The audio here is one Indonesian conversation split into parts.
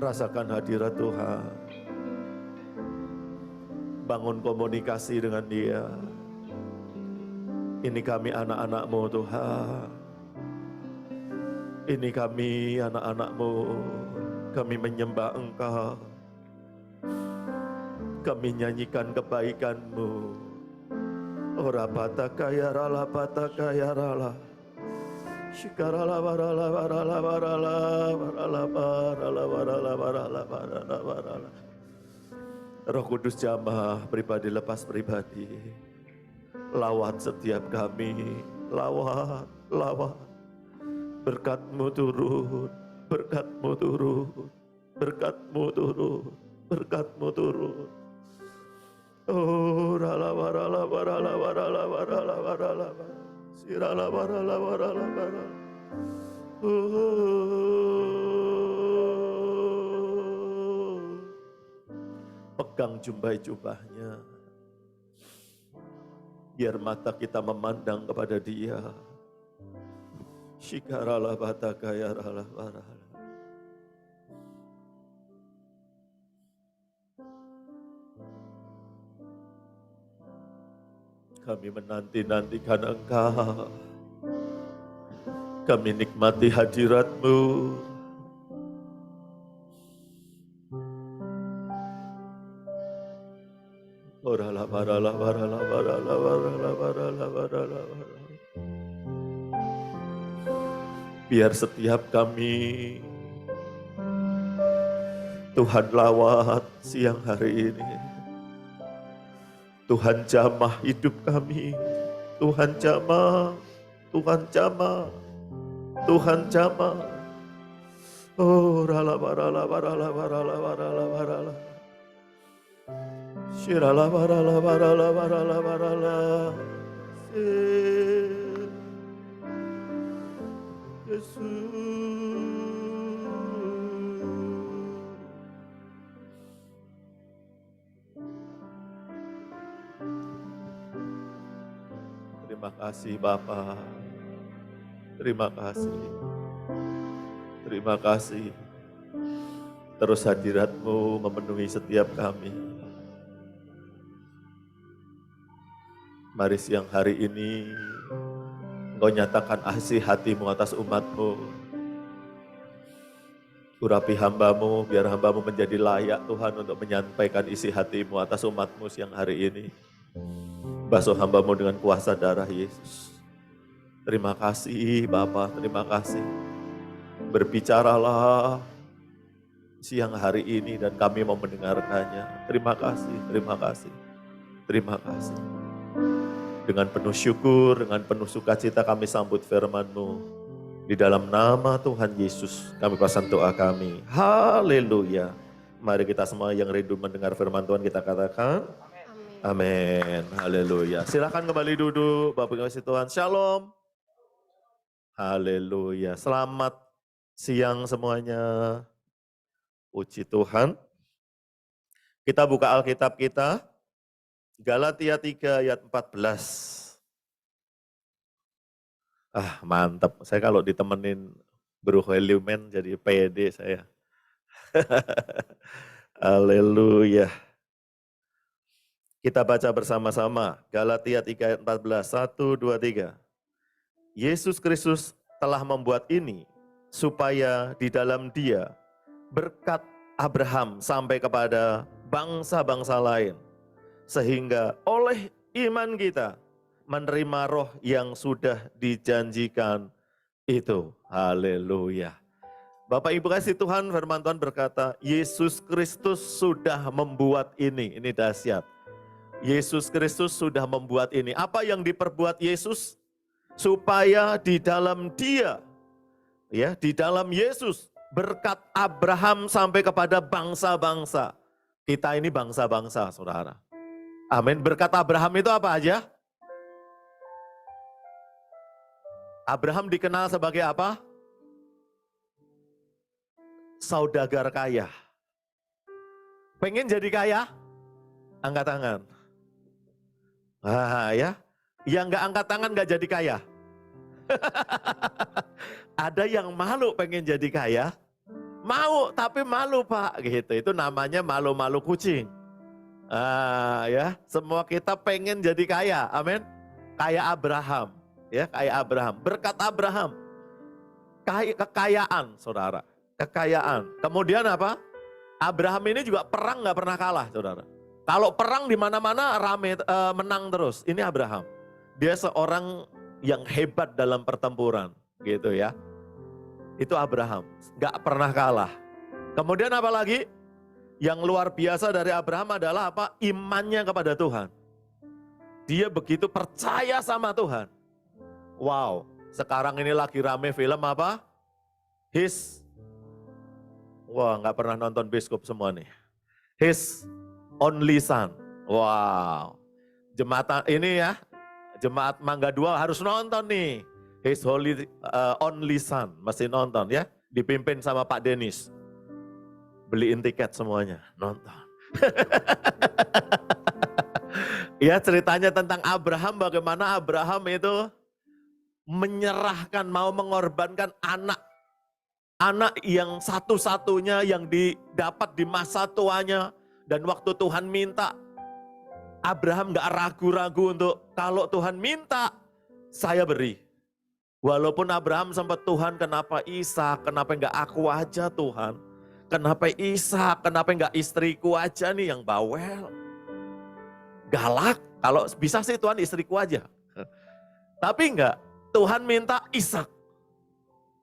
Rasakan hadirat Tuhan. Bangun komunikasi dengan Dia. Ini kami anak-anak-Mu Tuhan. Ini kami anak-anak-Mu. Kami menyembah Engkau. Kami nyanyikan kebaikan-Mu. Ora patakaya rala patakaya rala. Shikarala warala warala warala warala warala warala warala warala warala. Roh Kudus jamah pribadi lepas pribadi. Lawat setiap kami. Lawat, lawat. Berkat-Mu turun, berkat-Mu turun, berkat-Mu turun, berkat-Mu turun. Oh, rala warala warala warala warala warala sirala warala warala warala. Pegang jubah-jubahnya, biar mata kita memandang kepada Dia. Shikarala batakaya rala warala. Kami menanti-nantikan Engkau. Kami nikmati hadirat-Mu. Warala warala warala warala warala warala warala warala. Biar setiap kami Tuhan lawat siang hari ini. Tuhan jamah hidup kami. Tuhan jamah. Tuhan jamah. Tuhan jamah. Oh, rala warala warala warala warala warala. Shirala warala warala warala warala. Yesus. Terima kasih Bapa. Terima kasih. Terima kasih. Terus hadirat-Mu memenuhi setiap kami. Mari siang hari ini Engkau nyatakan kasih hati-Mu atas umat-Mu. Urapi hamba-Mu, biar hamba-Mu menjadi layak Tuhan untuk menyampaikan isi hati-Mu atas umat-Mu siang hari ini. Basuh hamba-Mu dengan kuasa darah Yesus. Terima kasih Bapa, terima kasih. Berbicaralah siang hari ini dan kami mau mendengarkannya. Terima kasih, terima kasih, terima kasih. Dengan penuh syukur, dengan penuh sukacita kami sambut firman-Mu. Di dalam nama Tuhan Yesus kami pasang doa kami. Haleluya. Mari kita semua yang rindu mendengar firman Tuhan kita katakan. Amin. Haleluya. Silakan kembali duduk Bapak Ibu kasih Tuhan. Shalom. Haleluya. Selamat siang semuanya. Puji Tuhan. Kita buka Alkitab kita. Galatia 3 ayat 14. Mantap. Saya kalau ditemenin Bro Heliumen jadi pede saya. Haleluya. Kita baca bersama-sama. Galatia 3 ayat 14. 1, 2, 3. Yesus Kristus telah membuat ini supaya di dalam Dia berkat Abraham sampai kepada bangsa-bangsa lain. Sehingga oleh iman kita menerima roh yang sudah dijanjikan itu. Haleluya. Bapak Ibu kasih Tuhan, firman Tuhan berkata, Yesus Kristus sudah membuat ini. Ini dahsyat. Yesus Kristus sudah membuat ini. Apa yang diperbuat Yesus? Supaya di dalam Dia, ya, di dalam Yesus, berkat Abraham sampai kepada bangsa-bangsa. Kita ini bangsa-bangsa, saudara. Amin. Berkat Abraham itu apa aja? Abraham dikenal sebagai apa? Saudagar kaya. Pengen jadi kaya? Angkat tangan. Ya. Yang nggak angkat tangan nggak jadi kaya. Ada yang malu pengen jadi kaya, Mau, tapi malu Pak, gitu. Itu namanya malu-malu kucing. Ya, semua kita pengen jadi kaya, amin. Kayak Abraham, ya, kayak Abraham. Berkat Abraham, kekayaan, saudara, kekayaan. Kemudian apa? Abraham ini juga perang nggak pernah kalah, saudara. Kalau perang di mana-mana rame, menang terus. Ini Abraham. Dia seorang yang hebat dalam pertempuran, gitu ya. Itu Abraham, nggak pernah kalah. Kemudian apa lagi? Yang luar biasa dari Abraham adalah apa? Imannya kepada Tuhan. Dia begitu percaya sama Tuhan. Wow, sekarang ini lagi rame film apa? Wah, nggak pernah nonton Bioskop semua nih. His Only Son. Wow, jemaat ini ya, jemaat Mangga 2 harus nonton nih. His Only Son, mesti nonton ya. Dipimpin sama Pak Denis. Beliin tiket semuanya, nonton. Ya, ceritanya tentang Abraham, bagaimana Abraham itu menyerahkan, mau mengorbankan anak yang satu-satunya yang didapat di masa tuanya. Dan waktu Tuhan minta, Abraham gak ragu-ragu untuk kalau Tuhan minta, saya beri. Walaupun Abraham sempat, Tuhan kenapa Ishak, kenapa enggak aku aja Tuhan? Kenapa Ishak, kenapa enggak istriku aja nih yang bawel? Galak, kalau bisa sih Tuhan istriku aja. Tapi enggak, Tuhan minta Ishak.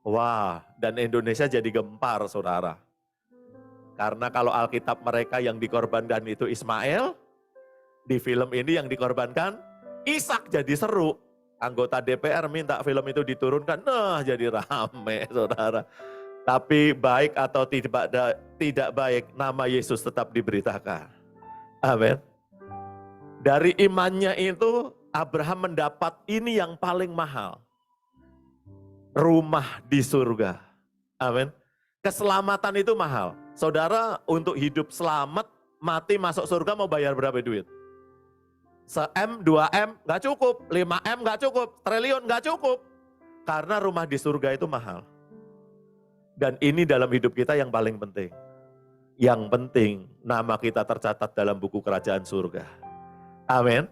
Wah, dan Indonesia jadi gempar saudara. Karena kalau Alkitab mereka yang dikorbankan itu Ismail, di film ini yang dikorbankan Ishak, jadi seru. Anggota DPR minta film itu diturunkan, nah jadi rame saudara. Tapi baik atau tidak baik, nama Yesus tetap diberitakan. Amin. Dari imannya itu, Abraham mendapat ini yang paling mahal. Rumah di surga. Amin. Keselamatan itu mahal. Saudara, untuk hidup selamat, mati masuk surga mau bayar berapa duit? 1M, 2M gak cukup, 5M gak cukup, triliun gak cukup. Karena rumah di surga itu mahal. Dan ini dalam hidup kita yang paling penting. Yang penting nama kita tercatat dalam buku kerajaan surga. Amin.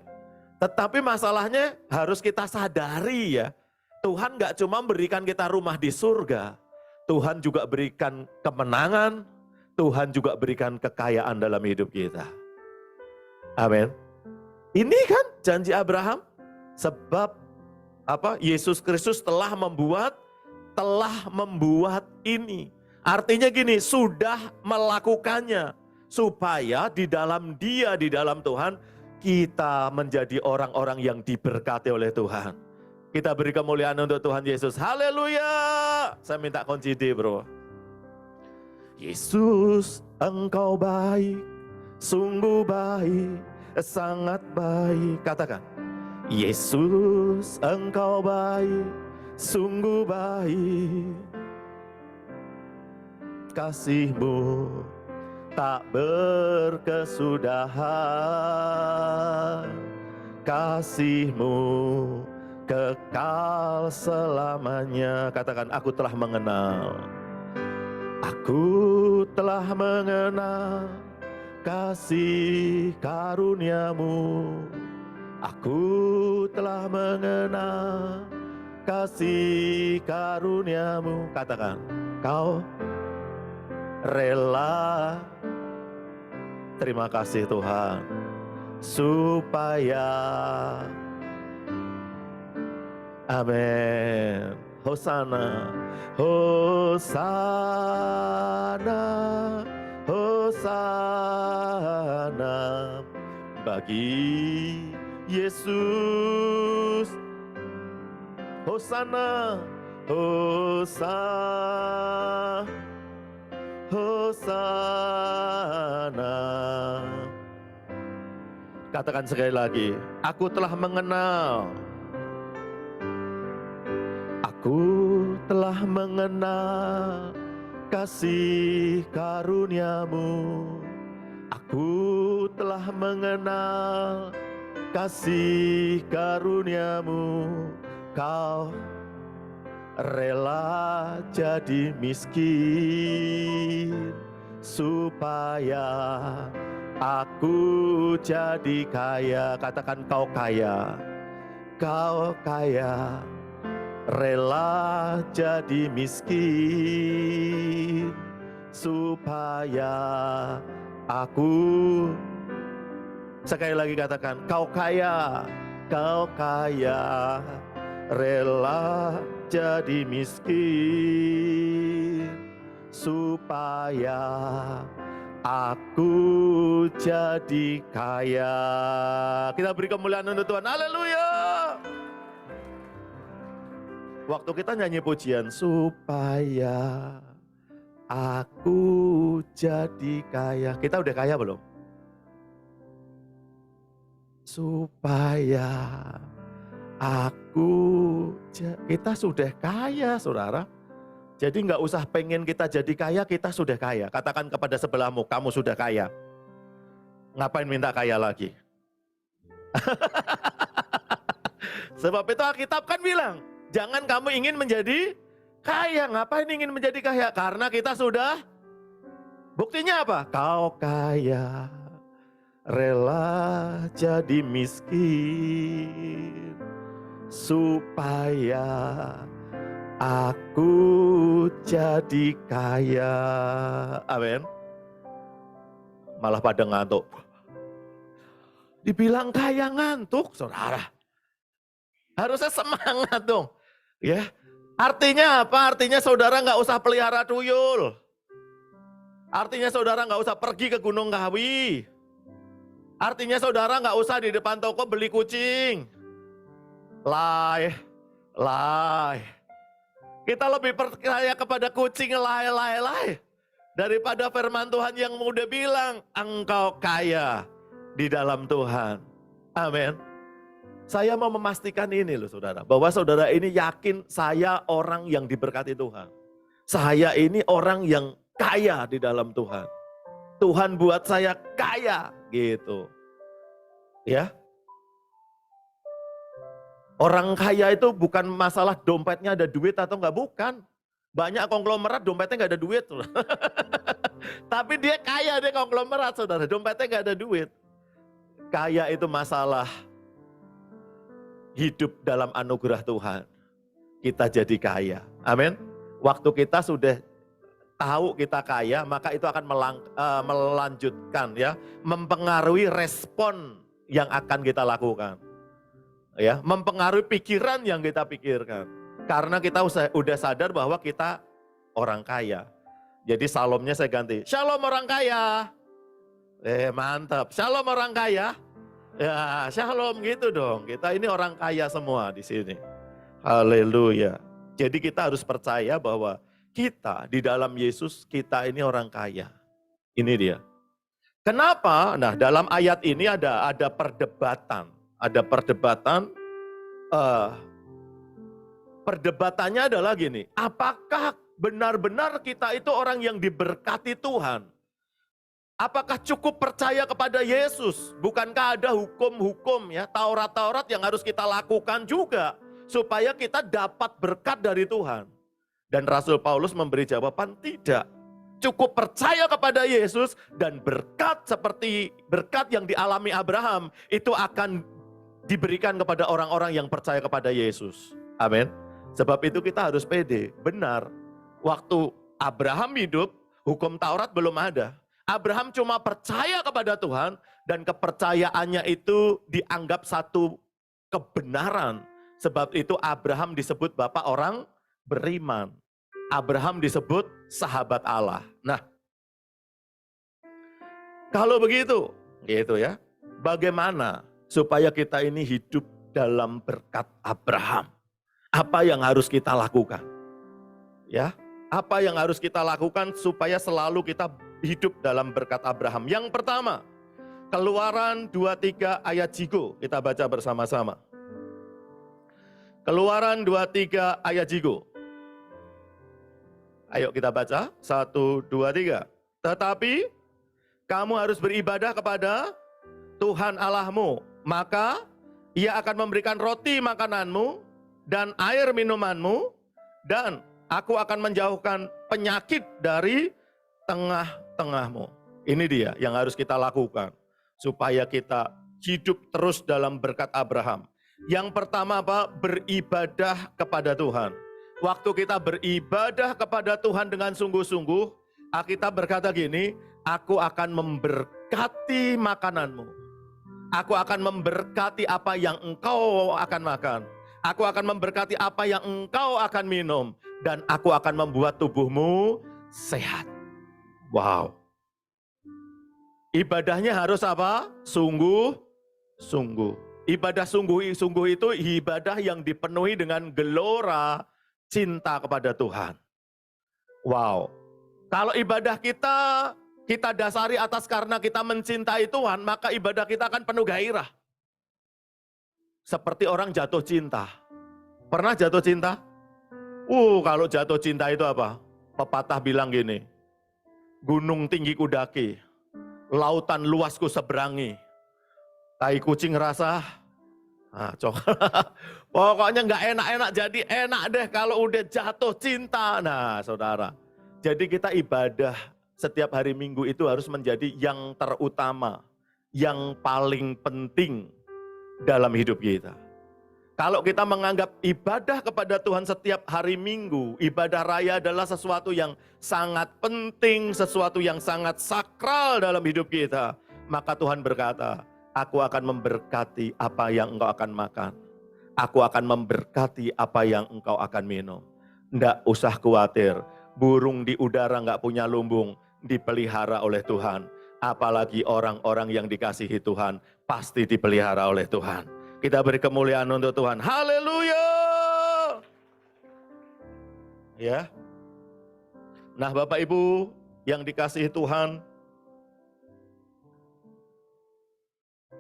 Tetapi masalahnya harus kita sadari ya. Tuhan gak cuma berikan kita rumah di surga. Tuhan juga berikan kemenangan. Tuhan juga berikan kekayaan dalam hidup kita. Amin. Ini kan janji Abraham, sebab apa? Yesus Kristus telah membuat ini. Artinya gini, sudah melakukannya supaya di dalam Dia, di dalam Tuhan, kita menjadi orang-orang yang diberkati oleh Tuhan. Kita beri kemuliaan untuk Tuhan Yesus. Haleluya. Saya minta kunci D, bro. Yesus, Engkau baik, sungguh baik, sangat baik. Katakan, Yesus Engkau baik, sungguh baik. Kasih-Mu tak berkesudahan. Kasih-Mu kekal selamanya. Katakan, aku telah mengenal. Aku telah mengenal kasih karunia-Mu. Aku telah mengenal kasih karunia-Mu. Katakan, Kau rela. Terima kasih Tuhan. Supaya, amin. Hosana, Hosana, Hosana bagi Yesus. Hosana, Hosana, Hosana. Katakan sekali lagi, aku telah mengenal. Aku telah mengenal kasih karunia-Mu. Aku telah mengenal kasih karunia-Mu. Kau rela jadi miskin supaya aku jadi kaya. Katakan kau kaya. Kau kaya, rela jadi miskin supaya aku. Sekali lagi katakan, kau kaya, rela jadi miskin supaya aku jadi kaya. Kita beri kemuliaan untuk Tuhan. Haleluya. Waktu kita nyanyi pujian, supaya aku jadi kaya. Kita udah kaya belum? Supaya kita sudah kaya, saudara. Jadi nggak usah pengen kita jadi kaya, kita sudah kaya. Katakan kepada sebelahmu, kamu sudah kaya. Ngapain minta kaya lagi? Sebab itu Alkitab kan bilang, jangan kamu ingin menjadi kaya. Ngapain ingin menjadi kaya? Karena kita sudah, buktinya apa? Kau kaya, rela jadi miskin supaya aku jadi kaya. Amin. Malah pada ngantuk. Dibilang kaya ngantuk, saudara. Harusnya semangat dong. Ya. Artinya apa? Artinya saudara nggak usah pelihara tuyul. Artinya saudara nggak usah pergi ke Gunung Kawi. Artinya saudara nggak usah di depan toko beli kucing. Lai. Kita lebih percaya kepada kucing lai. Daripada firman Tuhan yang udah bilang, engkau kaya di dalam Tuhan. Amin. Saya mau memastikan ini loh saudara, bahwa saudara ini yakin saya orang yang diberkati Tuhan. Saya ini orang yang kaya di dalam Tuhan. Tuhan buat saya kaya gitu. Ya. Orang kaya itu bukan masalah dompetnya ada duit atau enggak, bukan. Banyak konglomerat dompetnya enggak ada duit. Tapi dia kaya, dia konglomerat saudara, dompetnya enggak ada duit. Kaya itu masalah hidup dalam anugerah Tuhan. Kita jadi kaya. Amin. Waktu kita sudah tahu kita kaya, maka itu akan melanjutkan ya, mempengaruhi respon yang akan kita lakukan. Ya, mempengaruhi pikiran yang kita pikirkan. Karena kita udah sadar bahwa kita orang kaya. Jadi salomnya saya ganti, Shalom orang kaya. Mantap, Shalom orang kaya. Ya, Shalom gitu dong. Kita ini orang kaya semua di sini. Haleluya. Jadi kita harus percaya bahwa kita di dalam Yesus, kita ini orang kaya. Ini dia. Kenapa? Nah, dalam ayat ini ada perdebatan. Ada perdebatan. Perdebatannya adalah gini, apakah benar-benar kita itu orang yang diberkati Tuhan? Apakah cukup percaya kepada Yesus? Bukankah ada hukum-hukum ya, Taurat-Taurat yang harus kita lakukan juga supaya kita dapat berkat dari Tuhan? Dan Rasul Paulus memberi jawaban tidak. Cukup percaya kepada Yesus dan berkat seperti berkat yang dialami Abraham itu akan diberikan kepada orang-orang yang percaya kepada Yesus. Amin. Sebab itu kita harus pede. Benar, waktu Abraham hidup, hukum Taurat belum ada. Abraham cuma percaya kepada Tuhan dan kepercayaannya itu dianggap satu kebenaran. Sebab itu Abraham disebut bapak orang beriman. Abraham disebut sahabat Allah. Nah, kalau begitu, gitu ya, bagaimana supaya kita ini hidup dalam berkat Abraham? Apa yang harus kita lakukan? Ya, apa yang harus kita lakukan supaya selalu kita hidup dalam berkat Abraham? Yang pertama, Keluaran 23 ayat jigo, kita baca bersama-sama. Keluaran 23 ayat jigo. Ayo kita baca, 1, 2, 3. Tetapi kamu harus beribadah kepada Tuhan Allahmu, maka Ia akan memberikan roti makananmu dan air minumanmu, Dan aku akan menjauhkan penyakit dari tengah-tengahmu. Ini dia yang harus kita lakukan. Supaya kita hidup terus dalam berkat Abraham. Yang pertama apa? Beribadah kepada Tuhan. Waktu kita beribadah kepada Tuhan dengan sungguh-sungguh, Alkitab berkata gini, aku akan memberkati makananmu. Aku akan memberkati apa yang engkau akan makan. Aku akan memberkati apa yang engkau akan minum. Dan aku akan membuat tubuhmu sehat. Wow. Ibadahnya harus apa? Sungguh-sungguh. Ibadah sungguh-sungguh itu ibadah yang dipenuhi dengan gelora cinta kepada Tuhan. Wow. Kalau ibadah kita dasari atas karena kita mencintai Tuhan, maka ibadah kita akan penuh gairah. Seperti orang jatuh cinta. Pernah jatuh cinta? Kalau jatuh cinta itu apa? Pepatah bilang gini, gunung tinggi kudaki, lautan luas ku seberangi, tai kucing rasa, pokoknya nggak enak-enak, jadi enak deh kalau udah jatuh cinta. Nah saudara, jadi kita ibadah setiap hari Minggu itu harus menjadi yang terutama, yang paling penting dalam hidup kita. Kalau kita menganggap ibadah kepada Tuhan setiap hari Minggu, ibadah raya adalah sesuatu yang sangat penting, sesuatu yang sangat sakral dalam hidup kita, maka Tuhan berkata, aku akan memberkati apa yang engkau akan makan. Aku akan memberkati apa yang engkau akan minum. Nggak usah khawatir, burung di udara nggak punya lumbung, dipelihara oleh Tuhan. Apalagi orang-orang yang dikasihi Tuhan, pasti dipelihara oleh Tuhan. Kita beri kemuliaan untuk Tuhan. Haleluya. Ya. Nah, Bapak Ibu yang dikasihi Tuhan,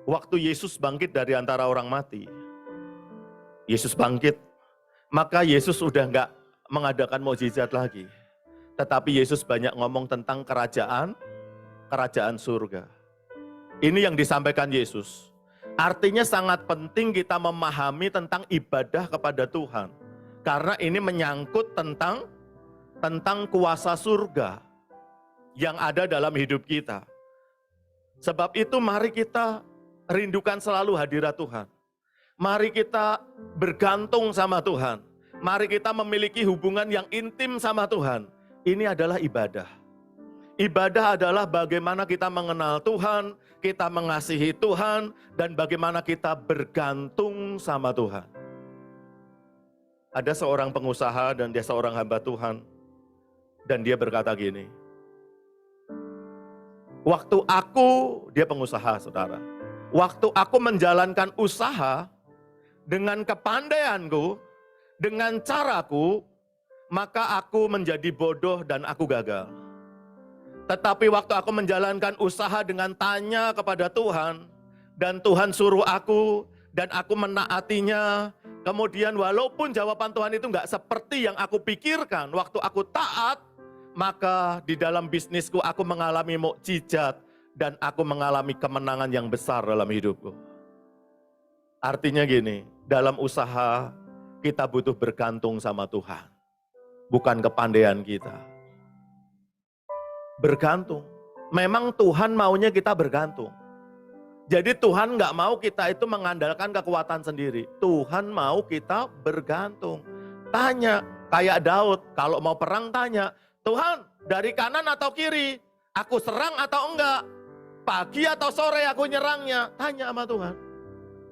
waktu Yesus bangkit dari antara orang mati, Yesus bangkit, maka Yesus udah enggak mengadakan mukjizat lagi. Tetapi Yesus banyak ngomong tentang kerajaan surga. Ini yang disampaikan Yesus. Artinya sangat penting kita memahami tentang ibadah kepada Tuhan. Karena ini menyangkut tentang kuasa surga yang ada dalam hidup kita. Sebab itu mari kita rindukan selalu hadirat Tuhan. Mari kita bergantung sama Tuhan. Mari kita memiliki hubungan yang intim sama Tuhan. Ini adalah ibadah. Ibadah adalah bagaimana kita mengenal Tuhan, kita mengasihi Tuhan, dan bagaimana kita bergantung sama Tuhan. Ada seorang pengusaha dan dia seorang hamba Tuhan, dan dia berkata gini, dia pengusaha saudara, waktu aku menjalankan usaha dengan kepandaianku, dengan caraku, maka aku menjadi bodoh dan aku gagal. Tetapi waktu aku menjalankan usaha dengan tanya kepada Tuhan, dan Tuhan suruh aku, dan aku menaatinya, kemudian walaupun jawaban Tuhan itu enggak seperti yang aku pikirkan, waktu aku taat, maka di dalam bisnisku aku mengalami mukjizat, dan aku mengalami kemenangan yang besar dalam hidupku. Artinya gini, dalam usaha kita butuh bergantung sama Tuhan, bukan kepandaian kita. Bergantung. Memang Tuhan maunya kita bergantung. Jadi Tuhan nggak mau kita itu mengandalkan kekuatan sendiri. Tuhan mau kita bergantung. Tanya, kayak Daud, kalau mau perang tanya, Tuhan dari kanan atau kiri? Aku serang atau enggak? Pagi atau sore aku nyerangnya? Tanya sama Tuhan.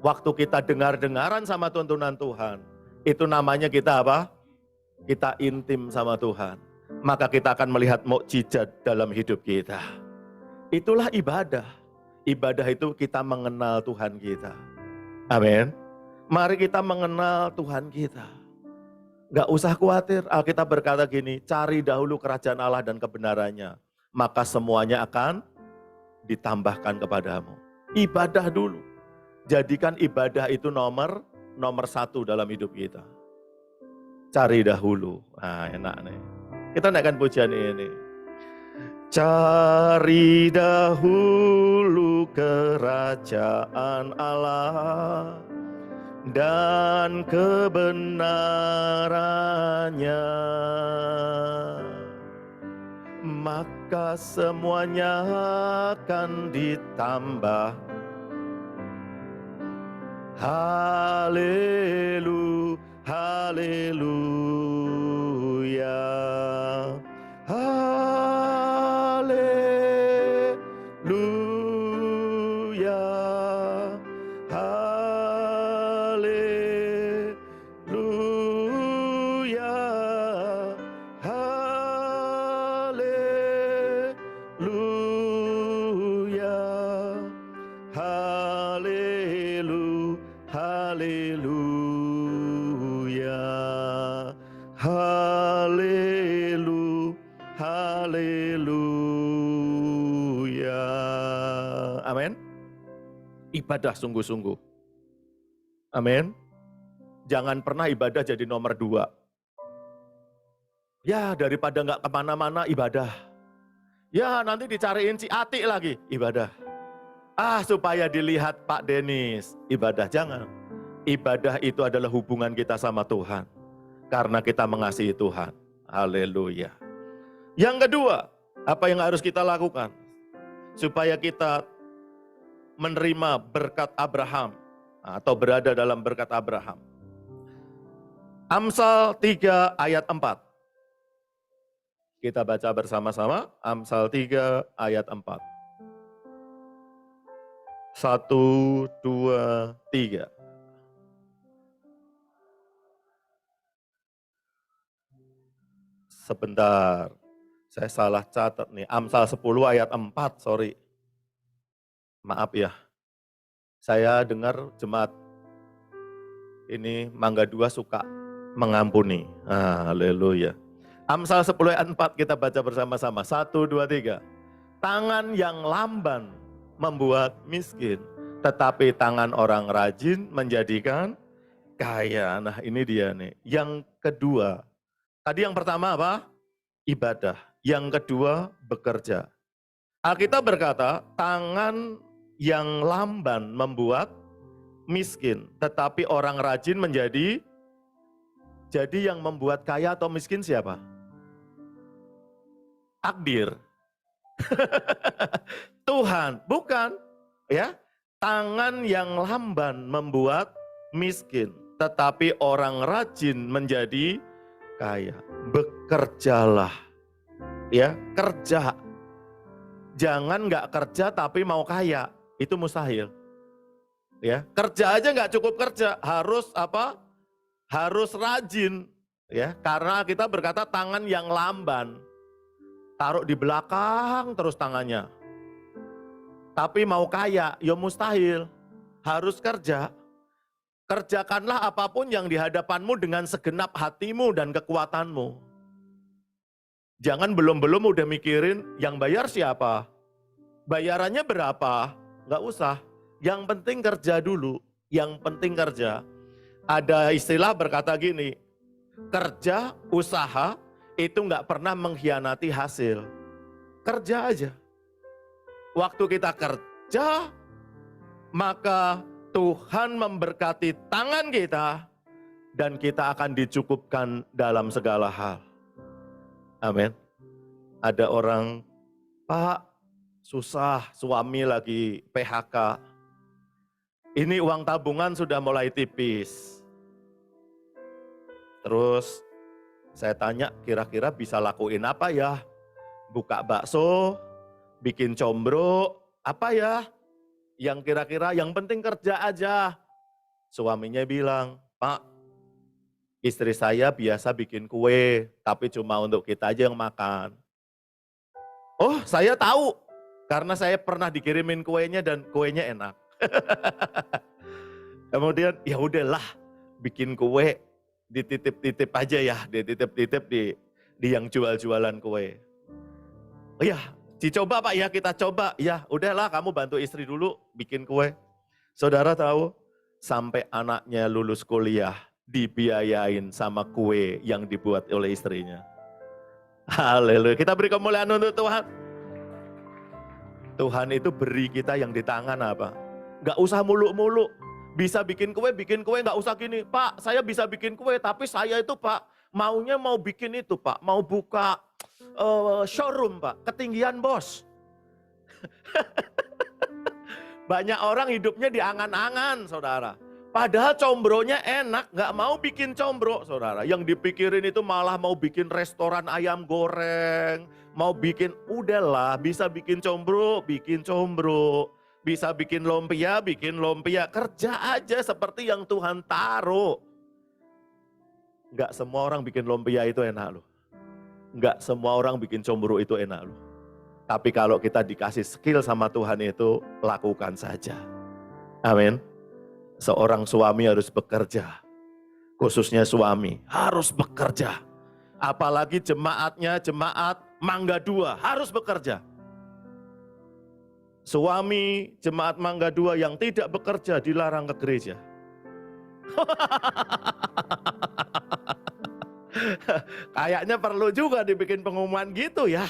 Waktu kita dengar-dengaran sama tuntunan Tuhan, itu namanya kita apa? Kita intim sama Tuhan. Maka kita akan melihat mukjizat dalam hidup kita. Itulah ibadah. Ibadah itu kita mengenal Tuhan kita. Amin. Mari kita mengenal Tuhan kita. Gak usah khawatir, Alkitab berkata gini, cari dahulu kerajaan Allah dan kebenarannya, maka semuanya akan ditambahkan kepadamu. Ibadah dulu. Jadikan ibadah itu nomor satu dalam hidup kita. Cari dahulu. Nah, enak nih. Kita naikkan pujian ini. Cari dahulu kerajaan Allah dan kebenarannya, maka semuanya akan ditambah. Haleluya, haleluya, haleluya, haleluya, haleluya, haleluya, haleluya, haleluya, haleluya. Amin. Ibadah sungguh-sungguh. Amin. Jangan pernah ibadah jadi nomor 2. Ya daripada nggak kemana-mana ibadah. Ya nanti dicariin si Ati lagi, ibadah. Supaya dilihat Pak Denis, ibadah. Jangan. Ibadah itu adalah hubungan kita sama Tuhan. Karena kita mengasihi Tuhan. Haleluya. Yang kedua, apa yang harus kita lakukan? Supaya kita menerima berkat Abraham. Atau berada dalam berkat Abraham. Amsal 3 ayat 4. Kita baca bersama-sama. Amsal 3 ayat 4. 1, 2, 3. Sebentar, saya salah catat nih. Amsal 10 ayat 4, sorry. Maaf ya. Saya dengar jemaat ini Mangga 2 suka mengampuni. Haleluya. Amsal 10 ayat 4 kita baca bersama-sama. 1, 2, 3. Tangan yang lamban membuat miskin, tetapi tangan orang rajin menjadikan kaya. Nah ini dia nih. Yang kedua, tadi yang pertama apa? Ibadah. Yang kedua, bekerja. Alkitab berkata, tangan yang lamban membuat miskin, tetapi orang rajin menjadi. Jadi yang membuat kaya atau miskin siapa? Takdir. Tuhan, bukan. Ya, tangan yang lamban membuat miskin, tetapi orang rajin menjadi kaya. Bekerjalah, ya, kerja. Jangan nggak kerja tapi mau kaya, itu mustahil. Ya, kerja aja nggak cukup kerja, harus apa? Harus rajin, ya. Karena kita berkata tangan yang lamban, taruh di belakang terus tangannya. Tapi mau kaya, ya mustahil. Harus kerja. Kerjakanlah apapun yang di hadapanmu dengan segenap hatimu dan kekuatanmu. Jangan belum-belum udah mikirin yang bayar siapa, bayarannya berapa, nggak usah. Yang penting kerja dulu, yang penting kerja. Ada istilah berkata gini, kerja, usaha, itu nggak pernah mengkhianati hasil. Kerja aja. Waktu kita kerja, maka Tuhan memberkati tangan kita, dan kita akan dicukupkan dalam segala hal. Amin. Ada orang, Pak, susah, suami lagi PHK. Ini uang tabungan sudah mulai tipis. Terus saya tanya, kira-kira bisa lakuin apa ya? Buka bakso, bikin combro, apa ya? Yang kira-kira yang penting kerja aja. Suaminya bilang, Pak, istri saya biasa bikin kue, tapi cuma untuk kita aja yang makan. Oh, saya tahu, karena saya pernah dikirimin kuenya dan kuenya enak. Kemudian, ya udahlah, bikin kue, dititip-titip aja ya, dititip-titip di yang jual-jualan kue. Oh ya, dicoba Pak ya, kita coba. Ya udahlah, kamu bantu istri dulu bikin kue. Saudara tahu, sampai anaknya lulus kuliah, dibiayain sama kue yang dibuat oleh istrinya. Haleluya, kita beri kemuliaan untuk Tuhan. Tuhan itu beri kita yang di tangan apa? Gak usah muluk-muluk. Bisa bikin kue nggak usah gini. Pak, saya bisa bikin kue, tapi saya itu Pak, maunya mau bikin itu Pak, mau buka showroom Pak, ketinggian bos. Banyak orang hidupnya di angan-angan, saudara. Padahal combronya enak, nggak mau bikin combro, saudara. Yang dipikirin itu malah mau bikin restoran ayam goreng, mau bikin, udahlah bisa bikin combro, bikin combro. Bisa bikin lumpia, kerja aja seperti yang Tuhan taruh. Nggak semua orang bikin lumpia itu enak loh. Nggak semua orang bikin combro itu enak loh. Tapi kalau kita dikasih skill sama Tuhan itu, lakukan saja. Amin. Seorang suami harus bekerja. Khususnya suami harus bekerja. Apalagi jemaatnya jemaat Mangga 2 harus bekerja. Suami jemaat Mangga 2 yang tidak bekerja dilarang ke gereja. Kayaknya perlu juga dibikin pengumuman gitu ya.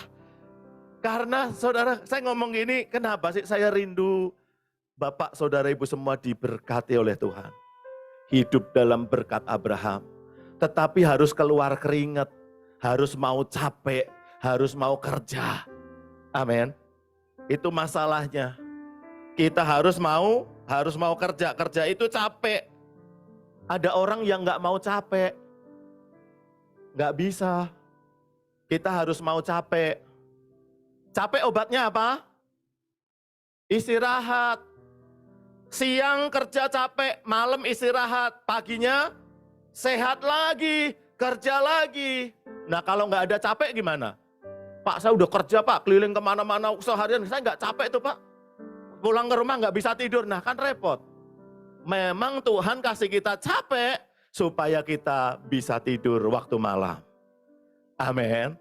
Karena saudara, saya ngomong gini, kenapa sih saya rindu Bapak, Saudara, Ibu semua diberkati oleh Tuhan. Hidup dalam berkat Abraham. Tetapi harus keluar keringat, harus mau capek, harus mau kerja. Amin. Itu masalahnya. Kita harus mau kerja. Kerja itu capek. Ada orang yang nggak mau capek. Nggak bisa. Kita harus mau capek. Capek obatnya apa? Istirahat. Siang kerja capek, malam istirahat. Paginya sehat lagi, kerja lagi. Nah kalau nggak ada capek gimana? Pak, saya udah kerja Pak, keliling kemana-mana seharian. Saya nggak capek tuh Pak. Pulang ke rumah nggak bisa tidur, nah kan repot. Memang Tuhan kasih kita capek supaya kita bisa tidur waktu malam. Amin.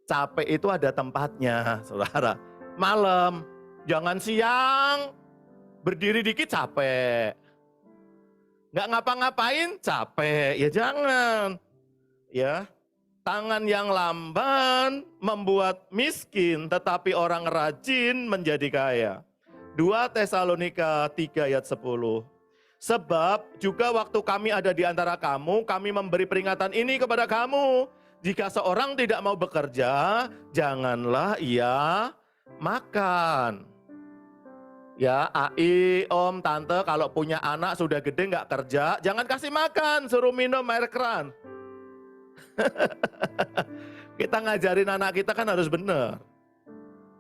Capek itu ada tempatnya, saudara. Malam, jangan siang, berdiri dikit capek. Nggak ngapa-ngapain capek, ya jangan. Ya, tangan yang lamban membuat miskin, tetapi orang rajin menjadi kaya. 2 Tesalonika 3 ayat 10. Sebab juga waktu kami ada di antara kamu, kami memberi peringatan ini kepada kamu. Jika seorang tidak mau bekerja, janganlah ia makan. Ya, ai, om, tante, kalau punya anak sudah gede nggak kerja, jangan kasih makan, suruh minum air keran. Kita ngajarin anak kita kan harus benar.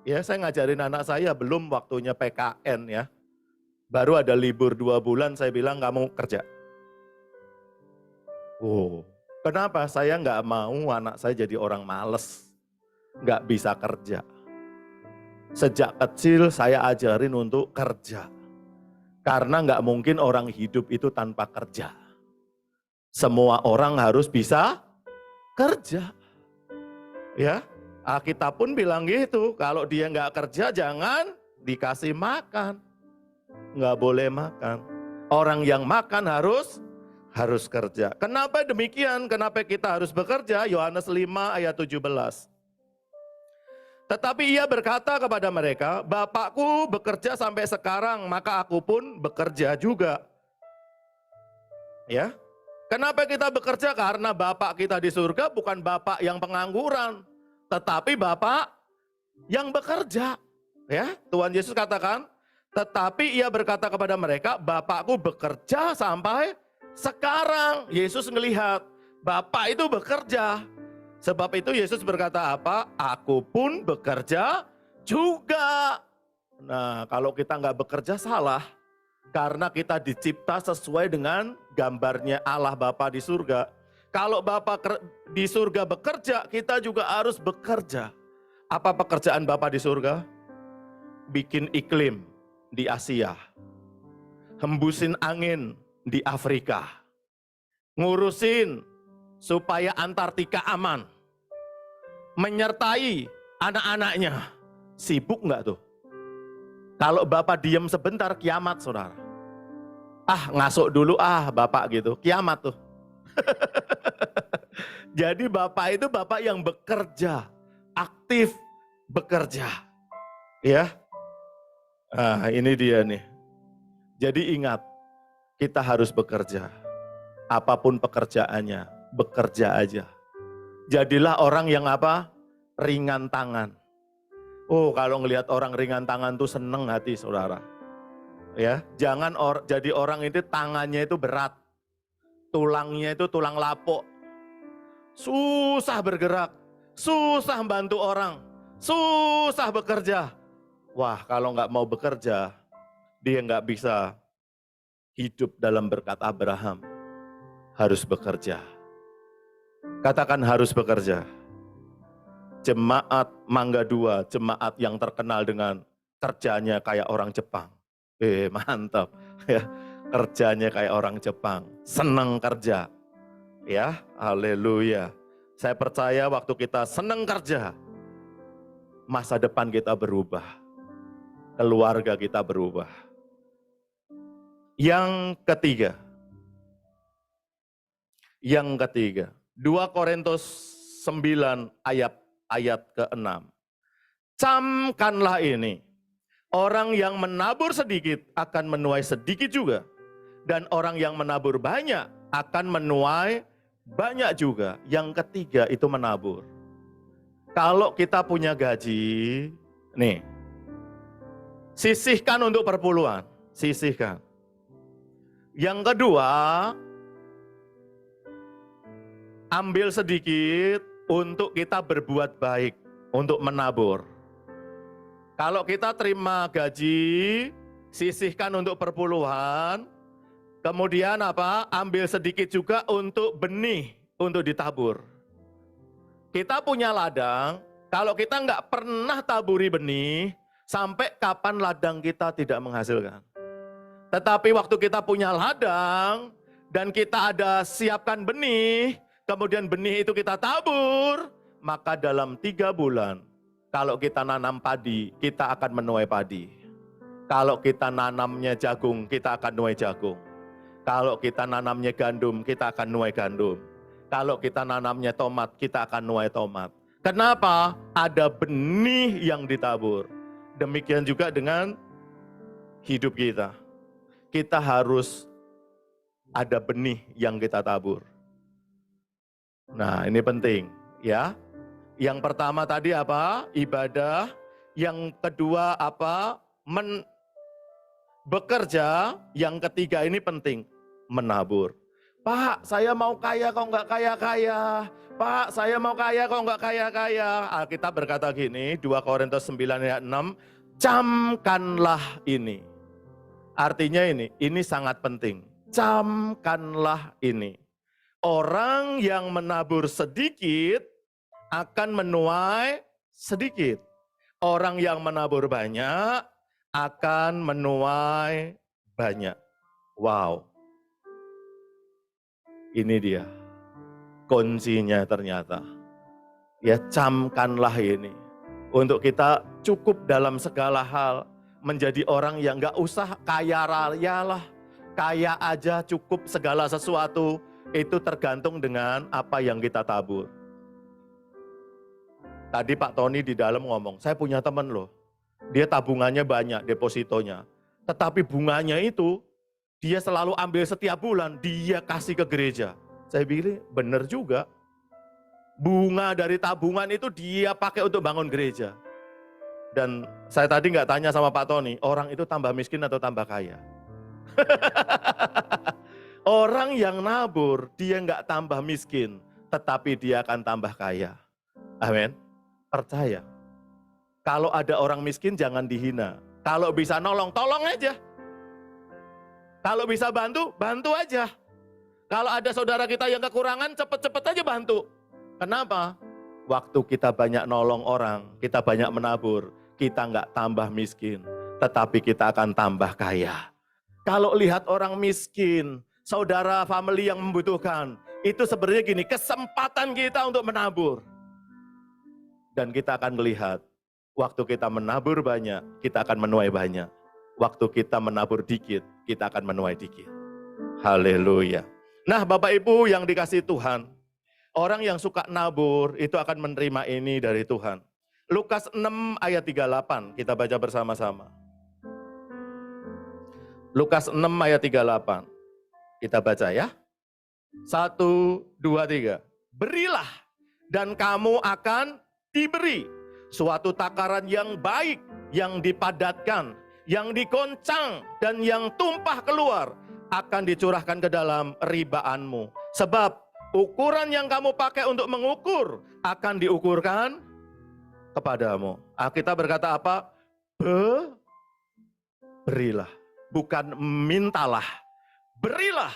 Ya, saya ngajarin anak saya belum waktunya PKN ya. Baru ada libur 2 bulan, saya bilang kamu kerja. Oh. Kenapa? Saya nggak mau anak saya jadi orang males, nggak bisa kerja. Sejak kecil saya ajarin untuk kerja. Karena nggak mungkin orang hidup itu tanpa kerja. Semua orang harus bisa kerja. Ya, Alkitab pun bilang gitu, kalau dia nggak kerja jangan dikasih makan. Nggak boleh makan. Orang yang makan harus kerja. Kenapa demikian? Kenapa kita harus bekerja? Yohanes 5 ayat 17. Tetapi ia berkata kepada mereka, Bapakku bekerja sampai sekarang, maka aku pun bekerja juga. Ya. Kenapa kita bekerja? Karena Bapak kita di surga bukan Bapak yang pengangguran, tetapi Bapak yang bekerja. Ya, Tuhan Yesus katakan, tetapi ia berkata kepada mereka, Bapakku bekerja sampai sekarang. Yesus melihat Bapak itu bekerja. Sebab itu Yesus berkata apa? Aku pun bekerja juga. Nah, kalau kita nggak bekerja salah. Karena kita dicipta sesuai dengan gambarnya Allah Bapa di surga. Kalau Bapa di surga bekerja, kita juga harus bekerja. Apa pekerjaan Bapa di surga? Bikin iklim di Asia. Hembusin angin di Afrika. Ngurusin supaya Antartika aman. Menyertai anak-anaknya. Sibuk nggak tuh? Kalau Bapak diam sebentar, kiamat saudara. Ngasuk dulu Bapak gitu, kiamat tuh. Jadi Bapak itu Bapak yang bekerja, aktif bekerja. Ya, ini dia nih. Jadi ingat, kita harus bekerja. Apapun pekerjaannya, bekerja aja. Jadilah orang yang apa? Ringan tangan. Oh, kalau ngelihat orang ringan tangan tuh seneng hati saudara. Ya, jangan jadi orang itu tangannya itu berat. Tulangnya itu tulang lapuk. Susah bergerak, susah bantu orang, susah bekerja. Wah, kalau nggak mau bekerja, dia nggak bisa hidup dalam berkat Abraham. Harus bekerja. Katakan harus bekerja. Jemaat Mangga 2, jemaat yang terkenal dengan kerjanya kayak orang Jepang. Mantap. Ya, kerjanya kayak orang Jepang. Senang kerja. Ya, haleluya. Saya percaya waktu kita senang kerja, masa depan kita berubah. Keluarga kita berubah. Yang ketiga. 2 Korintus 9 ayat ke-6. Camkanlah ini, orang yang menabur sedikit akan menuai sedikit juga, dan orang yang menabur banyak akan menuai banyak juga. Yang ketiga itu menabur. Kalau kita punya gaji, nih, sisihkan untuk perpuluhan, sisihkan. Yang kedua, ambil sedikit untuk kita berbuat baik, untuk menabur. Kalau kita terima gaji, sisihkan untuk perpuluhan, kemudian apa? Ambil sedikit juga untuk benih, untuk ditabur. Kita punya ladang, kalau kita nggak pernah taburi benih, sampai kapan ladang kita tidak menghasilkan. Tetapi waktu kita punya ladang, dan kita ada siapkan benih, kemudian benih itu kita tabur, maka dalam 3 bulan, kalau kita nanam padi, kita akan menuai padi. Kalau kita nanamnya jagung, kita akan menuai jagung. Kalau kita nanamnya gandum, kita akan menuai gandum. Kalau kita nanamnya tomat, kita akan menuai tomat. Kenapa? Ada benih yang ditabur. Demikian juga dengan hidup kita. Kita harus ada benih yang kita tabur. Nah, ini penting ya. Yang pertama tadi apa? Ibadah. Yang kedua apa? Bekerja. Yang ketiga ini penting, menabur. Pak, saya mau kaya kok nggak kaya-kaya. Pak, saya mau kaya kok nggak kaya-kaya. Alkitab berkata gini, 2 Korintus 9 ayat 6, camkanlah ini. Artinya ini sangat penting. Camkanlah ini. Orang yang menabur sedikit akan menuai sedikit. Orang yang menabur banyak akan menuai banyak. Wow. Ini dia kuncinya ternyata. Ya, camkanlah ini. Untuk kita cukup dalam segala hal. Menjadi orang yang gak usah kaya raya lah. Kaya aja cukup segala sesuatu. Itu tergantung dengan apa yang kita tabur. Tadi Pak Tony di dalam ngomong, saya punya teman loh. Dia tabungannya banyak, depositonya. Tetapi bunganya itu, dia selalu ambil setiap bulan, dia kasih ke gereja. Saya bilang, benar juga. Bunga dari tabungan itu dia pakai untuk bangun gereja. Dan saya tadi nggak tanya sama Pak Tony, orang itu tambah miskin atau tambah kaya? Orang yang nabur, dia nggak tambah miskin, tetapi dia akan tambah kaya. Amin. Percaya. Kalau ada orang miskin jangan dihina. Kalau bisa nolong, tolong aja. Kalau bisa bantu, bantu aja. Kalau ada saudara kita yang kekurangan, cepet-cepet aja bantu. Kenapa? Waktu kita banyak nolong orang, kita banyak menabur, kita nggak tambah miskin, tetapi kita akan tambah kaya. Kalau lihat orang miskin, saudara family yang membutuhkan, itu sebenarnya gini, kesempatan kita untuk menabur. Dan kita akan melihat, waktu kita menabur banyak, kita akan menuai banyak. Waktu kita menabur dikit, kita akan menuai dikit. Haleluya. Nah, Bapak Ibu yang dikasihi Tuhan, orang yang suka nabur itu akan menerima ini dari Tuhan. Lukas 6 ayat 38, kita baca bersama-sama. Lukas 6 ayat 38. Kita baca ya. 1, 2, 3. Berilah dan kamu akan diberi suatu takaran yang baik, yang dipadatkan, yang digoncang, dan yang tumpah keluar akan dicurahkan ke dalam ribaanmu. Sebab ukuran yang kamu pakai untuk mengukur akan diukurkan kepadamu. Kita berkata apa? Berilah, bukan mintalah. Berilah.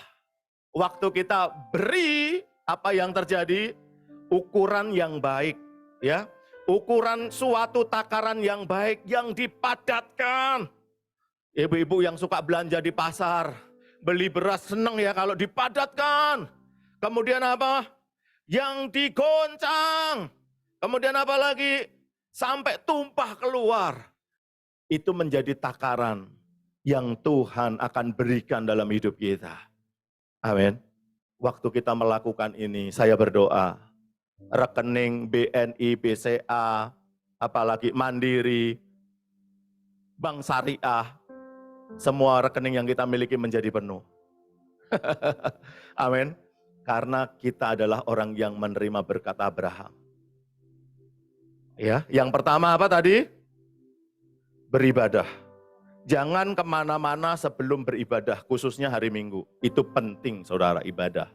Waktu kita beri, apa yang terjadi? Ukuran yang baik, ya. Ukuran suatu takaran yang baik yang dipadatkan. Ibu-ibu yang suka belanja di pasar, beli beras senang ya kalau dipadatkan. Kemudian apa? Yang digoncang. Kemudian apa lagi? Sampai tumpah keluar. Itu menjadi takaran yang Tuhan akan berikan dalam hidup kita. Amin. Waktu kita melakukan ini, saya berdoa, rekening BNI, BCA, apalagi Mandiri, Bank Syariah, semua rekening yang kita miliki menjadi penuh. Amin. Karena kita adalah orang yang menerima berkat Abraham. Ya, yang pertama apa tadi? Beribadah. Jangan kemana-mana sebelum beribadah, khususnya hari Minggu. Itu penting, saudara, ibadah.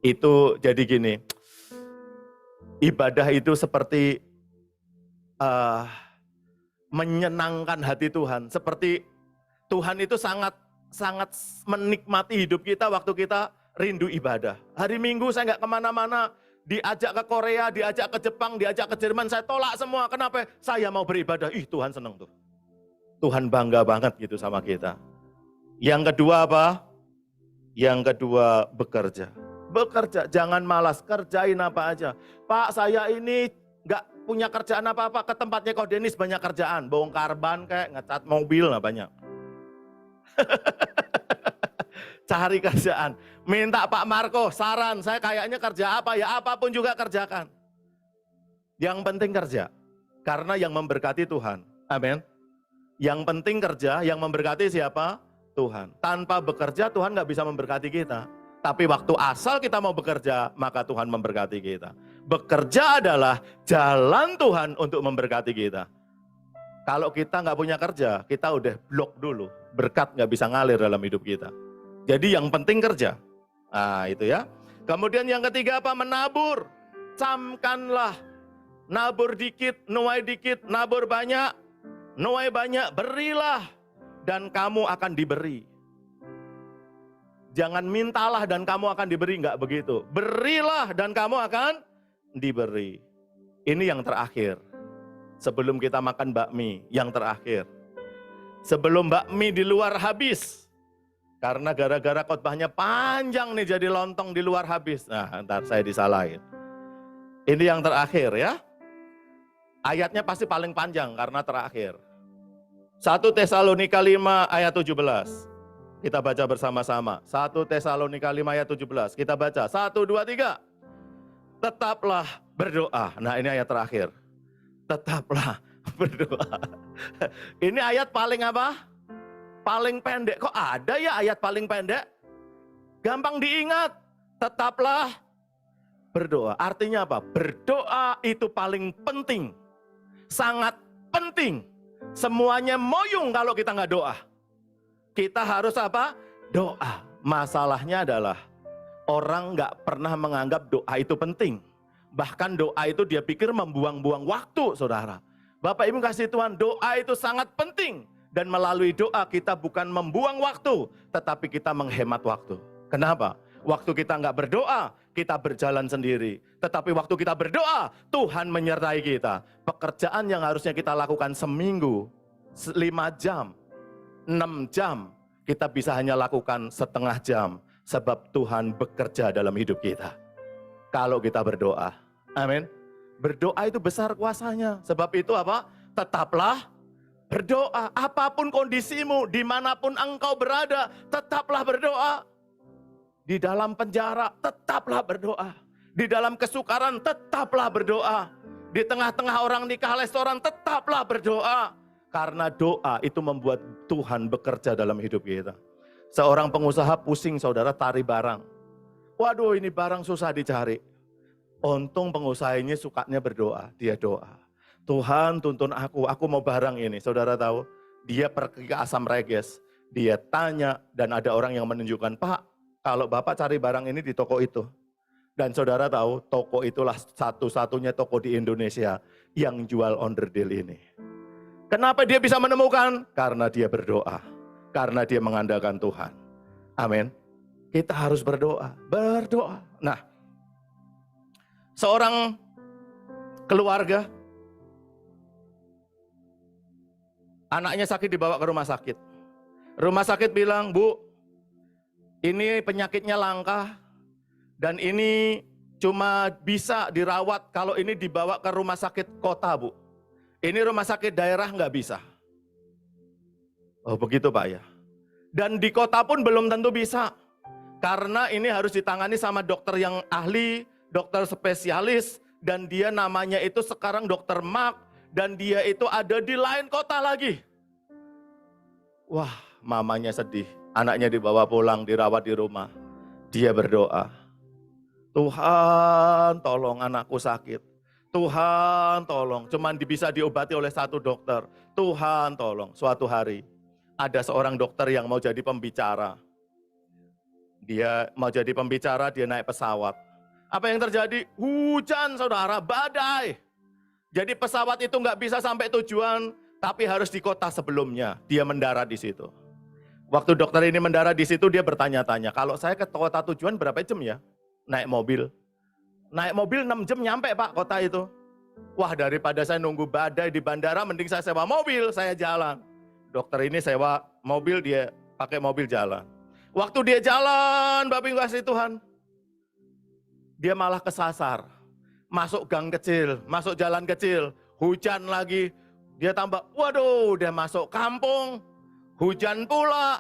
Itu jadi gini, ibadah itu seperti menyenangkan hati Tuhan. Seperti Tuhan itu sangat menikmati hidup kita waktu kita rindu ibadah. Hari Minggu saya nggak kemana-mana, diajak ke Korea, diajak ke Jepang, diajak ke Jerman, saya tolak semua. Kenapa? Saya mau beribadah. Tuhan senang tuh. Tuhan bangga banget gitu sama kita. Yang kedua apa? Yang kedua bekerja. Bekerja, jangan malas, kerjain apa aja. Pak, saya ini nggak punya kerjaan apa-apa, ke tempatnya Ko Denis banyak kerjaan. Bongkar ban kayak ngecat mobil lah banyak. Cari kerjaan. Minta Pak Marco saran, saya kayaknya kerja apa ya, apapun juga kerjakan. Yang penting kerja, karena yang memberkati Tuhan. Amin. Yang penting kerja, yang memberkati siapa? Tuhan. Tanpa bekerja Tuhan nggak bisa memberkati kita. Tapi waktu asal kita mau bekerja, maka Tuhan memberkati kita. Bekerja adalah jalan Tuhan untuk memberkati kita. Kalau kita nggak punya kerja, kita udah blok dulu. Berkat nggak bisa ngalir dalam hidup kita. Jadi yang penting kerja. Nah itu ya. Kemudian yang ketiga apa? Menabur. Camkanlah. Nabur dikit, nuai dikit, nabur banyak. Nuai banyak, berilah. Dan kamu akan diberi. Jangan mintalah dan kamu akan diberi, enggak begitu. Berilah dan kamu akan diberi. Ini yang terakhir. Sebelum kita makan bakmi, yang terakhir. Sebelum bakmi di luar habis. Karena gara-gara khotbahnya panjang nih jadi lontong di luar habis. Nah, ntar saya disalahin. Ini yang terakhir ya. Ayatnya pasti paling panjang karena terakhir. 1 Tesalonika 5 ayat 17. Kita baca bersama-sama. 1 Tesalonika 5 ayat 17. Kita baca. 1, 2, 3. Tetaplah berdoa. Nah ini ayat terakhir. Tetaplah berdoa. Ini ayat paling apa? Paling pendek. Kok ada ya ayat paling pendek? Gampang diingat. Tetaplah berdoa. Artinya apa? Berdoa itu paling penting. Sangat penting. Semuanya moyung kalau kita nggak doa. Kita harus apa? Doa. Masalahnya adalah orang nggak pernah menganggap doa itu penting. Bahkan doa itu dia pikir membuang-buang waktu, saudara. Bapak Ibu kasih Tuhan, doa itu sangat penting. Dan melalui doa kita bukan membuang waktu, tetapi kita menghemat waktu. Kenapa? Waktu kita nggak berdoa, kita berjalan sendiri. Tetapi waktu kita berdoa, Tuhan menyertai kita. Pekerjaan yang harusnya kita lakukan seminggu, 5 jam, 6 jam, kita bisa hanya lakukan setengah jam. Sebab Tuhan bekerja dalam hidup kita. Kalau kita berdoa. Amin. Berdoa itu besar kuasanya. Sebab itu apa? Tetaplah berdoa. Apapun kondisimu, dimanapun engkau berada, tetaplah berdoa. Di dalam penjara, tetaplah berdoa. Di dalam kesukaran, tetaplah berdoa. Di tengah-tengah orang nikah restoran, tetaplah berdoa. Karena doa itu membuat Tuhan bekerja dalam hidup kita. Seorang pengusaha pusing saudara cari barang. Waduh ini barang susah dicari. Untung pengusaha ini sukanya berdoa, dia doa. Tuhan tuntun aku mau barang ini. Saudara tahu, dia pergi ke Asam Reges. Dia tanya dan ada orang yang menunjukkan, Pak, kalau Bapak cari barang ini di toko itu. Dan saudara tahu, toko itulah satu-satunya toko di Indonesia yang jual onderdil ini. Kenapa dia bisa menemukan? Karena dia berdoa. Karena dia mengandalkan Tuhan. Amin. Kita harus berdoa. Nah, seorang keluarga, anaknya sakit dibawa ke rumah sakit. Rumah sakit bilang, Bu, ini penyakitnya langka, dan ini cuma bisa dirawat kalau ini dibawa ke rumah sakit kota, Bu. Ini rumah sakit daerah nggak bisa. Oh begitu Pak ya. Dan di kota pun belum tentu bisa. Karena ini harus ditangani sama dokter yang ahli, dokter spesialis, dan dia namanya itu sekarang dokter Mark, dan dia itu ada di lain kota lagi. Wah, mamanya sedih, anaknya dibawa pulang, dirawat di rumah. Dia berdoa, Tuhan tolong anakku sakit. Tuhan tolong, cuman bisa diobati oleh satu dokter. Tuhan tolong, suatu hari ada seorang dokter yang mau jadi pembicara. Dia mau jadi pembicara, dia naik pesawat. Apa yang terjadi? Hujan saudara, badai. Jadi pesawat itu nggak bisa sampai tujuan, tapi harus di kota sebelumnya. Dia mendarat di situ. Waktu dokter ini mendarat di situ, dia bertanya-tanya, kalau saya ke kota tujuan berapa jam ya? Naik mobil. Naik mobil 6 jam nyampe Pak kota itu. Wah daripada saya nunggu badai di bandara, mending saya sewa mobil, saya jalan. Dokter ini sewa mobil, dia pakai mobil jalan. Waktu dia jalan, Bapak Ibu kasih Tuhan, dia malah kesasar. Masuk gang kecil, masuk jalan kecil, hujan lagi. Dia tambah, waduh, dia masuk kampung, hujan pula.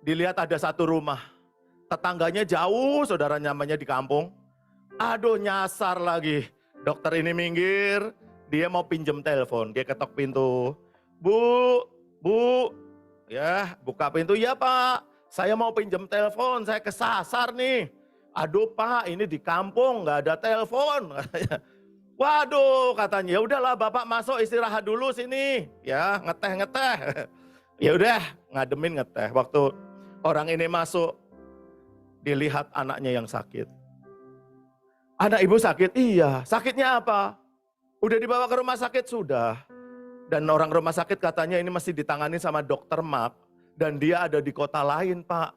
Dilihat ada satu rumah, tetangganya jauh, saudara nyamannya di kampung. Aduh, nyasar lagi. Dokter ini minggir, dia mau pinjem telepon, dia ketok pintu. Bu, ya buka pintu, ya Pak. Saya mau pinjem telepon, saya kesasar nih. Aduh Pak, ini di kampung nggak ada telepon. Waduh, katanya, ya udahlah Bapak masuk istirahat dulu sini, ya ngeteh. Ya udah, ngademin ngeteh. Waktu orang ini masuk, dilihat anaknya yang sakit. Anak ibu sakit? Iya. Sakitnya apa? Udah dibawa ke rumah sakit? Sudah. Dan orang rumah sakit katanya ini masih ditangani sama dokter Mark. Dan dia ada di kota lain Pak.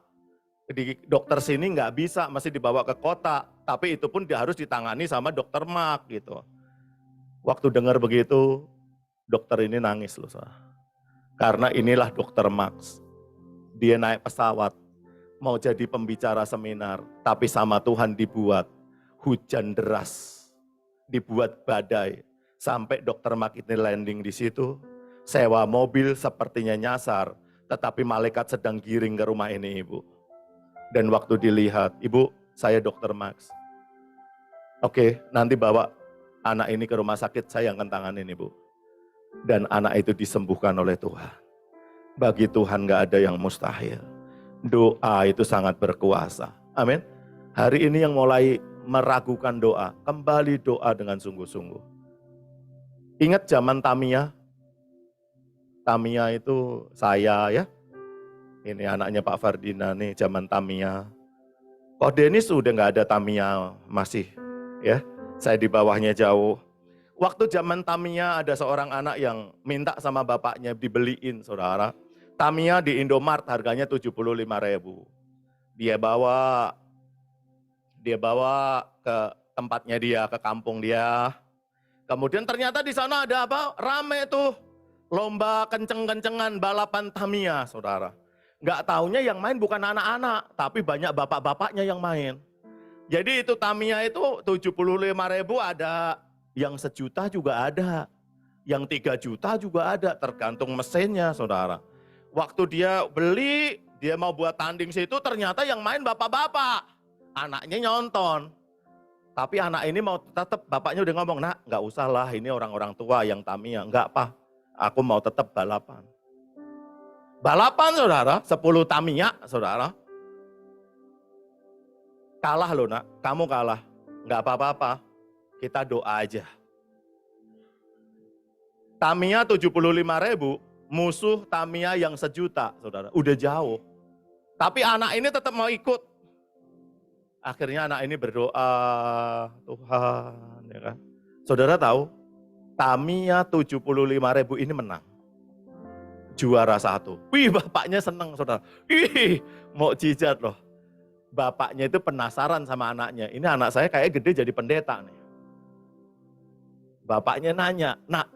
Di dokter sini nggak bisa, masih dibawa ke kota. Tapi itu pun dia harus ditangani sama dokter Mark gitu. Waktu dengar begitu, dokter ini nangis loh. Karena inilah dokter Max. Dia naik pesawat, mau jadi pembicara seminar. Tapi sama Tuhan dibuat hujan deras. Dibuat badai. Sampai dokter Mark ini landing di situ. Sewa mobil sepertinya nyasar. Tetapi malaikat sedang giring ke rumah ini Ibu. Dan waktu dilihat, Ibu saya dokter Max. Oke, nanti bawa anak ini ke rumah sakit, saya yang akan tanganin Ibu. Dan anak itu disembuhkan oleh Tuhan. Bagi Tuhan gak ada yang mustahil. Doa itu sangat berkuasa. Amin. Hari ini yang mulai meragukan doa, kembali doa dengan sungguh-sungguh. Ingat zaman Tamia? Tamia itu saya ya. Ini anaknya Pak Fardina nih, zaman Tamia. Kok Denis udah gak ada Tamia masih ya. Saya di bawahnya jauh. Waktu zaman Tamia ada seorang anak yang minta sama bapaknya dibeliin saudara. Tamia di Indomart harganya 75.000. Dia bawa ke tempatnya dia, ke kampung dia. Kemudian ternyata di sana ada apa? Rame tuh. Lomba kenceng-kencengan balapan Tamiya, saudara. Nggak taunya yang main bukan anak-anak, tapi banyak bapak-bapaknya yang main. Jadi itu Tamiya itu 75.000 ada, yang 1 juta juga ada, yang 3 juta juga ada, tergantung mesinnya, saudara. Waktu dia beli, dia mau buat tanding situ, ternyata yang main bapak-bapak, anaknya nyonton. Tapi anak ini mau tetap, bapaknya udah ngomong, nak nggak usah lah, ini orang-orang tua yang Tamiya, nggak apa, aku mau tetap balapan. Balapan saudara, 10 Tamiya saudara. Kalah loh nak, kamu kalah. Enggak apa-apa, kita doa aja. Tamiya 75.000, musuh Tamiya yang 1 juta saudara. Udah jauh. Tapi anak ini tetap mau ikut. Akhirnya anak ini berdoa, Tuhan, ya kan. Saudara tahu, Tamiya 75.000 ini menang. Juara 1. Wih, bapaknya senang, saudara. Ih, mukjizat loh. Bapaknya itu penasaran sama anaknya. Ini anak saya kayak gede jadi pendeta nih. Bapaknya nanya, nak,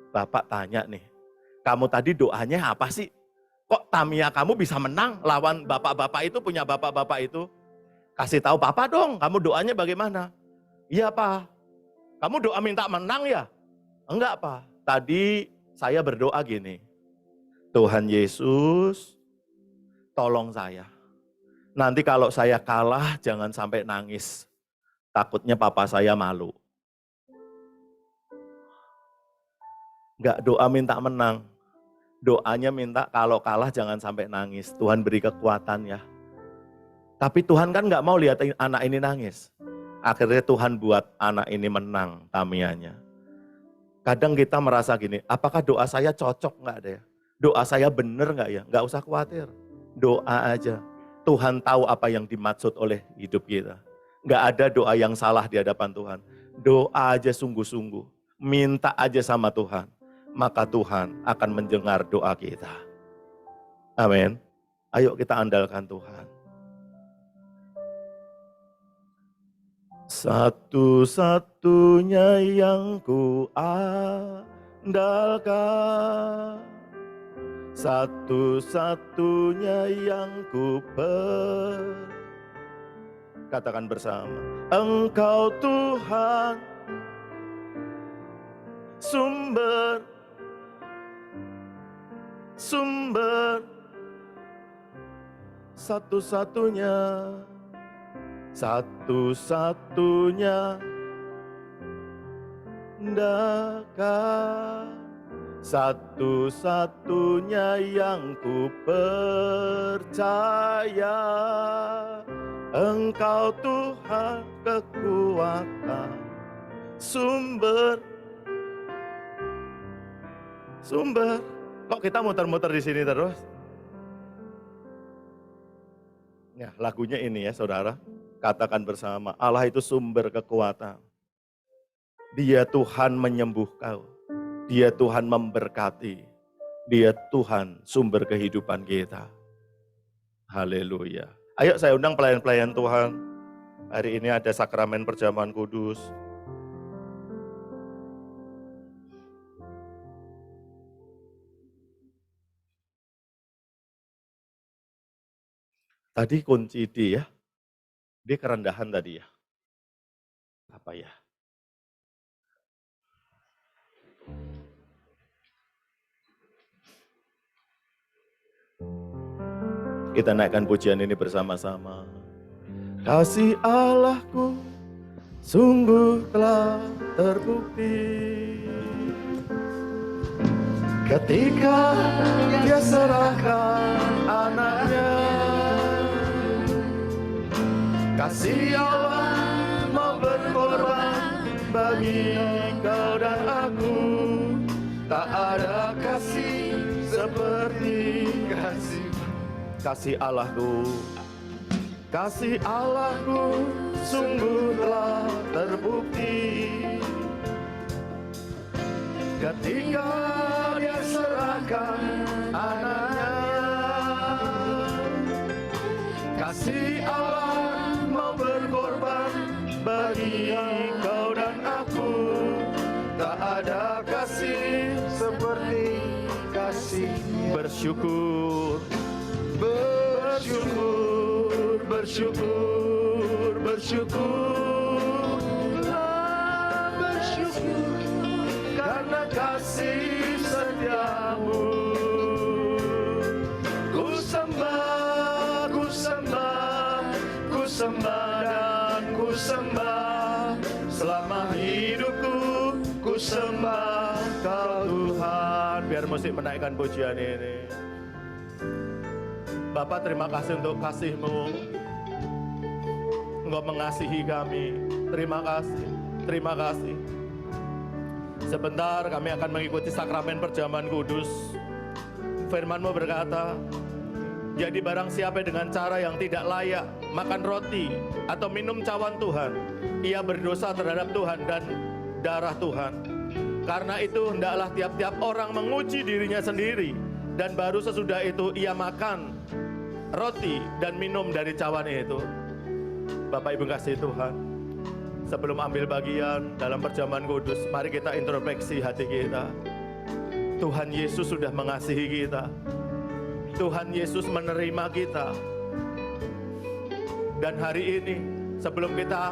bapak tanya nih, kamu tadi doanya apa sih? Kok Tamiya kamu bisa menang lawan bapak-bapak itu, punya bapak-bapak itu? Kasih tahu papa dong, kamu doanya bagaimana? Iya pak, kamu doa minta menang ya? Enggak pak, tadi saya berdoa gini, Tuhan Yesus tolong saya. Nanti kalau saya kalah jangan sampai nangis, takutnya papa saya malu. Enggak doa minta menang, doanya minta kalau kalah jangan sampai nangis, Tuhan beri kekuatan ya. Tapi Tuhan kan nggak mau lihat anak ini nangis. Akhirnya Tuhan buat anak ini menang Tamiyanya. Kadang kita merasa gini, apakah doa saya cocok nggak deh? Doa saya benar nggak ya? Nggak usah khawatir, doa aja. Tuhan tahu apa yang dimaksud oleh hidup kita. Nggak ada doa yang salah di hadapan Tuhan. Doa aja sungguh-sungguh, minta aja sama Tuhan. Maka Tuhan akan mendengar doa kita. Amin. Ayo kita andalkan Tuhan. Satu-satunya yang ku andalkan, satu-satunya yang ku katakan bersama. Engkau Tuhan, sumber satu-satunya, satu-satunya dekat, satu-satunya yang ku percaya. Engkau Tuhan kekuatan, sumber. Kok kita muter-muter di sini terus? Ya, lagunya ini ya saudara. Katakan bersama, Allah itu sumber kekuatan. Dia Tuhan menyembuhkan. Dia Tuhan memberkati. Dia Tuhan sumber kehidupan kita. Haleluya. Ayo saya undang pelayan-pelayan Tuhan. Hari ini ada sakramen perjamuan kudus. Tadi kunci D ya. D kerendahan tadi ya. Apa ya? Kita naikkan pujian ini bersama-sama. Kasih Allahku sungguh telah terbukti ketika Dia serahkan anaknya. Kasih Allah mau berkorban bagi kau dan aku. Tak ada kasih seperti kasih Allahku. Kasih Allahku sungguh telah terbukti ketika Dia serahkan anaknya. Kasih Allah mau berkorban bagi kau dan aku. Tak ada kasih seperti kasih-Nya. Bersyukur, bersyukur, bersyukur, bersyukur, bersyukur karena kasih setiamu. Ku sembah, ku sembah, ku sembah dan ku sembah. Selama hidupku ku sembah Kau Tuhan. Biar musik menaikkan pujian ini. Bapa, terima kasih untuk kasih-Mu. Engkau mengasihi kami. Terima kasih, terima kasih. Sebentar kami akan mengikuti sakramen perjamuan kudus. Firman-Mu berkata, jadi barang siapa dengan cara yang tidak layak makan roti atau minum cawan Tuhan, ia berdosa terhadap Tuhan dan darah Tuhan. Karena itu hendaklah tiap-tiap orang menguji dirinya sendiri, dan baru sesudah itu ia makan roti dan minum dari cawan itu. Bapak Ibu kasih Tuhan, sebelum ambil bagian dalam perjamuan kudus, mari kita introspeksi hati kita. Tuhan Yesus sudah mengasihi kita. Tuhan Yesus menerima kita. Dan hari ini, sebelum kita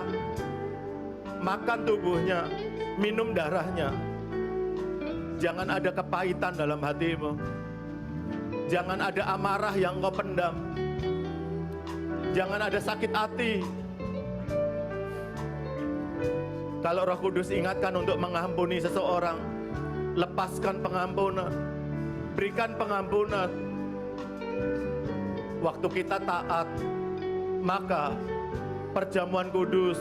makan tubuhnya, minum darahnya, jangan ada kepahitan dalam hatimu. Jangan ada amarah yang kau pendam. Jangan ada sakit hati. Kalau Roh Kudus ingatkan untuk mengampuni seseorang, lepaskan pengampunan, berikan pengampunan. Waktu kita taat, maka perjamuan kudus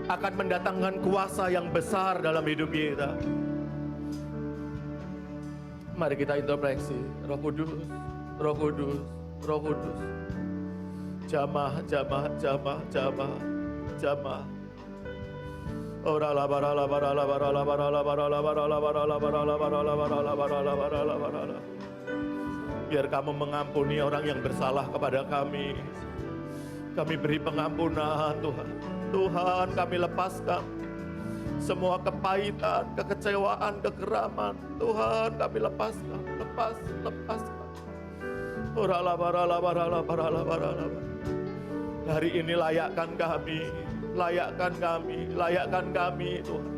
akan mendatangkan kuasa yang besar dalam hidup kita. Mari kita introspeksi. Roh Kudus, Roh Kudus, Roh Kudus. Jamah, jamah, jamah, jamah, jamah. Biar kamu mengampuni orang yang bersalah kepada kami. Kami beri pengampunan Tuhan. Tuhan, kami lepaskan semua kepahitan, kekecewaan, kegeraman. Tuhan, kami lepaskan, lepaskan. Hari ini layakkan kami Tuhan,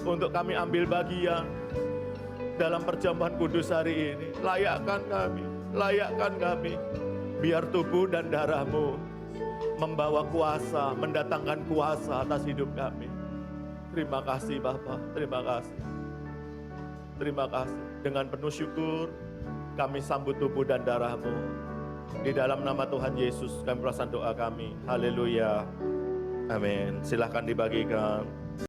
untuk kami ambil bagian dalam perjamuan kudus hari ini. Layakkan kami, biar tubuh dan darah-Mu membawa kuasa, mendatangkan kuasa atas hidup kami. Terima kasih Bapa, terima kasih. Terima kasih. Dengan penuh syukur, kami sambut tubuh dan darah-Mu. Di dalam nama Tuhan Yesus, kami perasaan doa kami. Haleluya. Amin. Silahkan dibagikan.